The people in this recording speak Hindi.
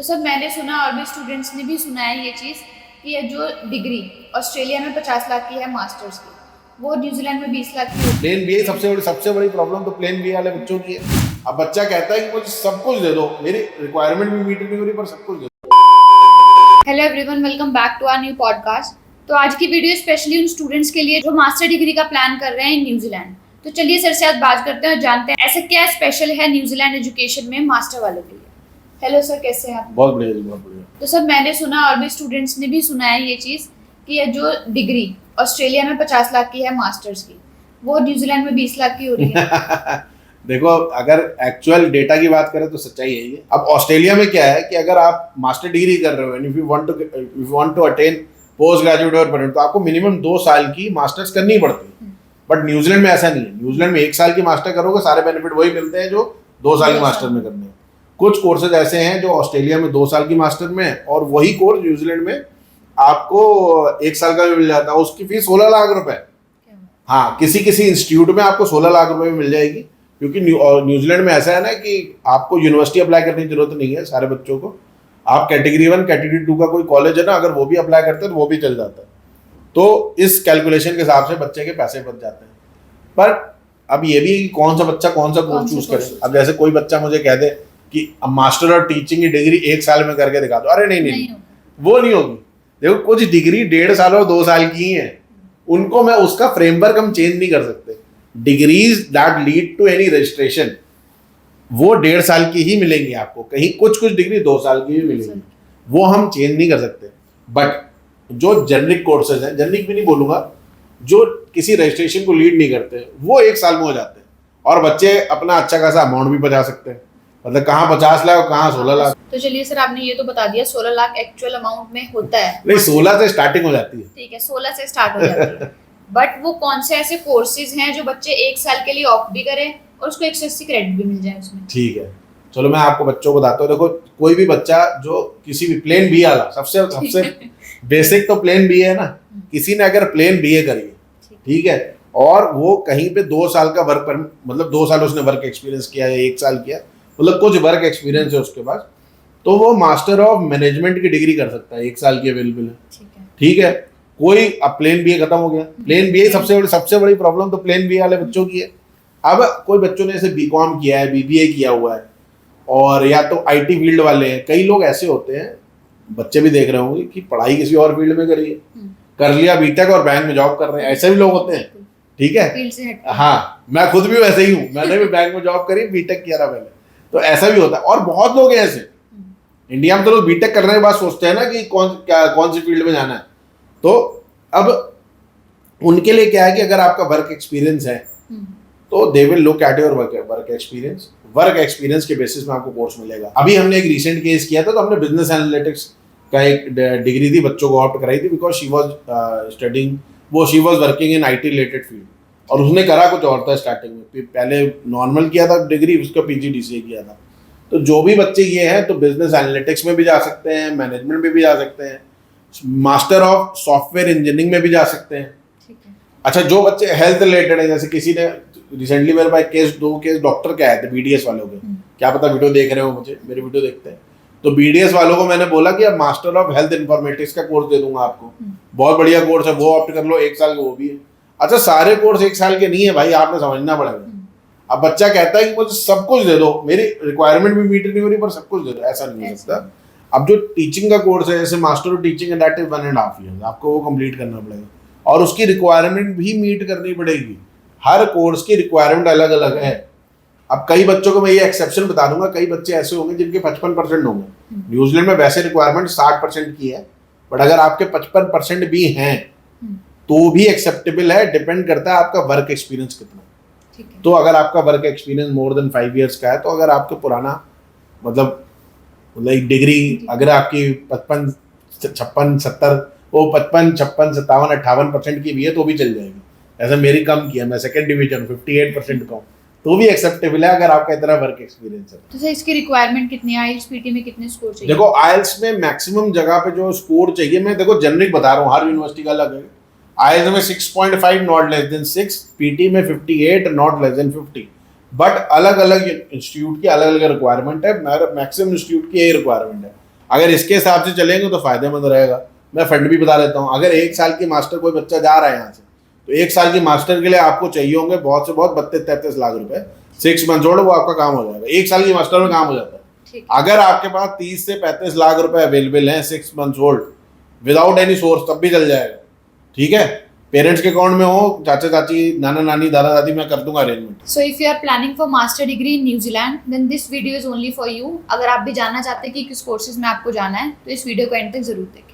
तो सर मैंने सुना और भी स्टूडेंट्स ने भी सुना है ये चीज़ कि ये जो डिग्री ऑस्ट्रेलिया में 50 लाख की है मास्टर्स की, वो न्यूजीलैंड में 20 लाख की होती प्लेन बी सबसे बड़ी प्रॉब्लम तो प्लेन बी वाले बच्चों की है। अब बच्चा कहता है कि मुझे सब कुछ दे दो, मेरी रिक्वायरमेंट भी मीट नहीं हो रही पर सब कुछ दे दो। है। Hello everyone, welcome back to our new podcast. तो आज की वीडियो स्पेशली उन स्टूडेंट्स के लिए जो मास्टर डिग्री का प्लान कर रहे हैं इन न्यूजीलैंड। तो चलिए सर से आज बात करते हैं और जानते हैं ऐसा क्या स्पेशल है न्यूजीलैंड एजुकेशन में मास्टर वालों के लिए। हेलो सर, कैसे हैं आप? बहुत बढ़िया जी, बहुत बढ़िया। तो सर मैंने सुना और भी स्टूडेंट्स ने भी सुना है ये चीज़ कि ये जो डिग्री ऑस्ट्रेलिया में 50 लाख की है मास्टर्स की, वो न्यूजीलैंड में 20 लाख की हो रही है। देखो, अगर एक्चुअल डेटा की बात करें तो सच्चाई है ये। अब ऑस्ट्रेलिया में क्या है कि अगर आप मास्टर डिग्री कर रहे हो, if you want to attain post graduate और परमानेंट, तो आपको मिनिमम 2 साल की मास्टर्स करनी पड़ती है। बट न्यूजीलैंड में ऐसा नहीं है। न्यूजीलैंड में 1 साल की मास्टर करोगे, सारे बेनिफिट वही मिलते हैं जो 2 साल की मास्टर में करने हैं। कुछ कोर्सेज ऐसे हैं जो ऑस्ट्रेलिया में 2 साल की मास्टर में है और वही कोर्स न्यूजीलैंड में आपको 1 साल का भी मिल जाता है। उसकी फीस 16 लाख रुपए। हाँ, किसी इंस्टीट्यूट में आपको 16 लाख रुपए में मिल जाएगी, क्योंकि न्यूजीलैंड में ऐसा है ना कि आपको यूनिवर्सिटी अप्लाई करने की जरूरत नहीं है सारे बच्चों को। आप कैटेगरी 1 कैटेगरी 2 का कोई कॉलेज है ना, अगर वो भी अप्लाई करते हैं तो वो भी चल जाता है। तो इस कैलकुलेशन के हिसाब से बच्चे के पैसे बच जाते हैं। पर अब ये भी कौन सा बच्चा कौन सा कोर्स चूज करे। अब जैसे कोई बच्चा मुझे कह दे कि मास्टर और टीचिंग की डिग्री 1 साल में करके दिखा दो, अरे नहीं, वो नहीं होगी। देखो, कुछ डिग्री 1.5 साल और 2 साल की ही है, उनको मैं उसका फ्रेमवर्क हम चेंज नहीं कर सकते। Degrees that lead to any registration वो 1.5 साल की ही मिलेंगी आपको। कहीं कुछ डिग्री 2 साल की भी मिलेंगी, वो हम चेंज नहीं कर सकते। बट जो जेनरिक कोर्सेज हैं, जेनरिक भी नहीं बोलूंगा, जो किसी रजिस्ट्रेशन को लीड नहीं करते, वो 1 साल में हो जाते हैं और बच्चे अपना अच्छा खासा अमाउंट भी बचा सकते हैं। मतलब कहाँ 50 लाख और कहाँ 16 लाख। तो चलिए सर, आपने ये तो बता दिया 16 लाख एक्चुअल अमाउंट में होता है। नहीं, 16 से स्टार्टिंग हो जाती है। ठीक है, 16 से स्टार्ट हो जाती है। बट वो कौन से ऐसे कोर्सेज हैं जो बच्चे 1 साल के लिए ऑप्ट भी करें और उसको एक्सेस क्रेडिट भी मिल जाए उसमें? ठीक है, चलो मैं आपको बच्चों को बताता हूँ। देखो, कोई भी बच्चा जो किसी भी प्लेन बी वाला, सबसे बेसिक तो प्लेन बी है ना। किसी ने अगर प्लेन बी ए करी है, ठीक है, और वो कहीं पे 2 साल का वर्क पर, मतलब 2 साल उसने वर्क एक्सपीरियंस किया या 1 साल किया, मतलब कुछ वर्क एक्सपीरियंस है उसके पास, तो वो मास्टर ऑफ मैनेजमेंट की डिग्री कर सकता है। 1 साल की अवेलेबल है। ठीक है, कोई अब प्लेन बी ए खत्म हो गया। प्लेन बी ए सबसे बड़ी प्रॉब्लम तो प्लेन बी ए वाले बच्चों की है। अब कोई बच्चों ने जैसे बीकॉम किया है, बीबीए किया हुआ है, और या तो आईटी फील्ड वाले हैं। कई लोग ऐसे होते हैं, बच्चे भी देख रहे होंगे, कि पढ़ाई किसी और फील्ड में करी है, कर लिया बीटेक और बैंक में जॉब कर रहे हैं। ऐसे भी लोग होते हैं, ठीक है। हाँ, मैं खुद भी वैसे ही हूँ। मैंने भी बैंक में जॉब करी, बीटेक किया था पहले, तो ऐसा भी होता है। और बहुत लोग हैं ऐसे। इंडिया में तो लोग बीटेक करने के बाद सोचते हैं ना कि कौन सी फील्ड में जाना है। तो अब उनके लिए क्या है कि अगर आपका वर्क एक्सपीरियंस है तो they will look at your work experience. Work experience के बेसिस में आपको कोर्स मिलेगा। अभी हमने एक रिसेंट केस किया था, तो हमने बिजनेस एनालिटिक्स का एक डिग्री थी, बच्चों को ऑप्ट कराई थी, because she was working in IT related field. और उसने करा कुछ और था स्टार्टिंग में, पहले नॉर्मल किया था डिग्री, उसका पीजीडीसीए किया था। तो जो भी बच्चे ये हैं, तो बिजनेस एनालिटिक्स में भी जा सकते हैं, मैनेजमेंट में भी जा सकते हैं, मास्टर ऑफ सॉफ्टवेयर इंजीनियरिंग में भी जा सकते हैं। अच्छा, जो बच्चे हेल्थ रिलेटेड है, जैसे किसी ने रिसेंटली मेरे पास 2 केस डॉक्टर के आए थे बीडीएस वालों के। क्या पता वीडियो देख रहे हो, मुझे मेरे वीडियो देखते हैं। तो बीडीएस वालों को मैंने बोला कि अब मास्टर ऑफ हेल्थ इंफॉर्मेटिक्स का कोर्स दे दूंगा आपको, बहुत बढ़िया कोर्स है, वो ऑप्ट कर लो, 1 साल का वो भी है। अच्छा, सारे कोर्स 1 साल के नहीं है भाई, आपने समझना पड़ेगा। अब बच्चा कहता है कि मुझे सब कुछ दे दो, मेरी रिक्वायरमेंट भी मीट नहीं हो रही पर सब कुछ दे दो, ऐसा नहीं हो सकता। अब जो टीचिंग का कोर्स है, जैसे master of teaching, that is 1.5 year, आपको वो कंप्लीट करना पड़ेगा और उसकी रिक्वायरमेंट भी मीट करनी पड़ेगी। हर कोर्स की रिक्वायरमेंट अलग अलग है। अब कई बच्चों को मैं ये एक्सेप्शन बता दूंगा, कई बच्चे ऐसे होंगे जिनके 55% होंगे। न्यूजीलैंड में वैसे रिक्वायरमेंट 60% की है, बट अगर आपके 55% भी हैं तो भी एक्सेप्टेबल है। डिपेंड करता है आपका वर्क एक्सपीरियंस कितना। तो अगर आपका work experience more than 5 years का है, तो अगर आपके पुराना मतलब डिग्री अगर आपकी 55, 56, 70, वो 55, 56, 57, 58% की भी है तो भी चल जाएगी। ऐसा मेरी कम किया, मैं सेकंड डिवीजन 58% का हूँ, तो भी एक्सेप्टेबल है अगर आपका इतना वर्क एक्सपीरियंस है। तो सर इसकी रिक्वायरमेंट कितनी है? आईएलटीएस पीटी में कितने स्कोर चाहिए? देखो, आईएलटीएस में मैक्सिमम जगह पे जो स्कोर चाहिए, मैं देखो जेनरिक बता रहा हूँ, हर यूनिवर्सिटी का अलग है। आईएलटीएस में 6.5 नॉट लेस देन 6, पीटी में 58 नॉट लेस देन 50। बट अलग अलग इंस्टीट्यूट की अलग अलग रिक्वायरमेंट है, मैक्सिमम इंस्टीट्यूट की यही रिक्वायरमेंट है। अगर इसके हिसाब से चलेंगे तो फायदेमंद रहेगा। मैं फंड भी बता देता हूँ। अगर 1 साल की मास्टर कोई बच्चा जा रहा है यहाँ से, तो 1 साल की मास्टर के लिए आपको चाहिए होंगे बहुत से बहुत 32-33 लाख रुपए। 6 मंथ जोड़ वो आपका काम हो जाएगा। 1 साल की मास्टर में काम हो जाता है। अगर आपके पास 30 से 35 लाख रुपए अवेलेबल हैं 6 month old without any source, तब भी चल जाएगा। ठीक है, पेरेंट्स के अकाउंट में हो, चाचा चाची, नाना नानी, दादा दादी, मैं कर दूंगा arrangement. So if you are planning for master degree in New Zealand then this video is only for you. अगर आप भी जानना चाहते हैं कि किस कोर्सेज में आपको जाना है तो इस वीडियो को एंड तक जरूर देखें।